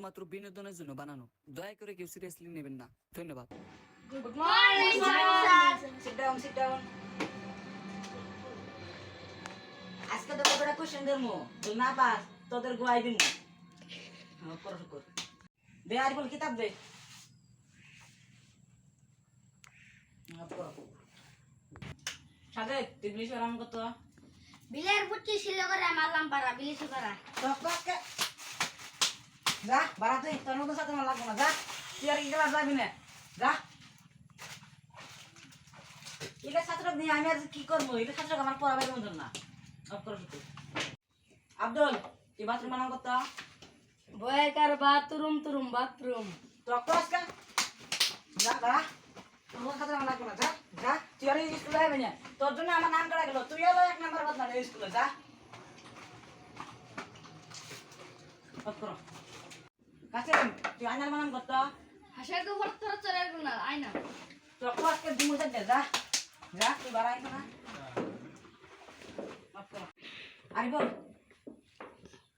শুধুমাত্র বিনোদনের জন্য বানানো। দয়া করে কেউ সিরিয়াসলি নেবেন না। ধন্যবাদ। Good morning, sir. Sit down, sit down. আজকে তো কতটা কোশ্চেন দেবো তো না পাস তোদের গোয়াই দিব পড়া কর দে আর বল কিতাব দে সাথে ইংলিশ আরাম কত বিলের বুটি ছিল করে মারলাম পারা বিলিছি পারা টকটকে যা বাড়াতে তোর মতো সাথে আমার লাগবে না যা তুই আর ক্লাস যাবি না যা এটা ছাত্র নিয়ে আমি আর কি করবো এটা ছাত্র আমার পড়াবার মতন না আব্দুল তুই বাথরুম বানাম কত বয়কার বাথরুম বাথরুম টকটকে যা বাড়া তোর সাথে আমার লাগবে না যা যা তুই আর স্কুলে যাবি না তোর জন্য আমার নাম কাটা গেল তুই হলো 1 নাম্বার বদলা স্কুলে যা করো কাছে তুই আইনার বানাম কত হাসা তো ভর তোর চলে না আইনা টকটকে দিমু যা যা যা তুই বাড়াই না আরে বল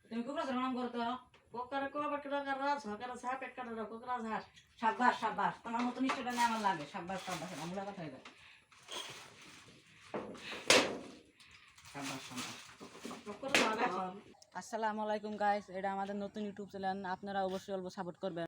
তুমি কোকরা নাম করতো কোকার কোবার কোকার রাজ হকার সাপ এক কাটা কোকরা ঝাড় সাব্বাস সাব্বাস তোমার মতো স্টুডেন্ট আমার লাগে সাব্বাস সাব্বাস আমলা কথা হয়ে যায় সাব্বাস সাব্বাস কোকর লাগা আসসালামু আলাইকুম গাইস এটা আমাদের নতুন ইউটিউব চ্যানেল আপনারা অবশ্যই অল্প সাপোর্ট করবেন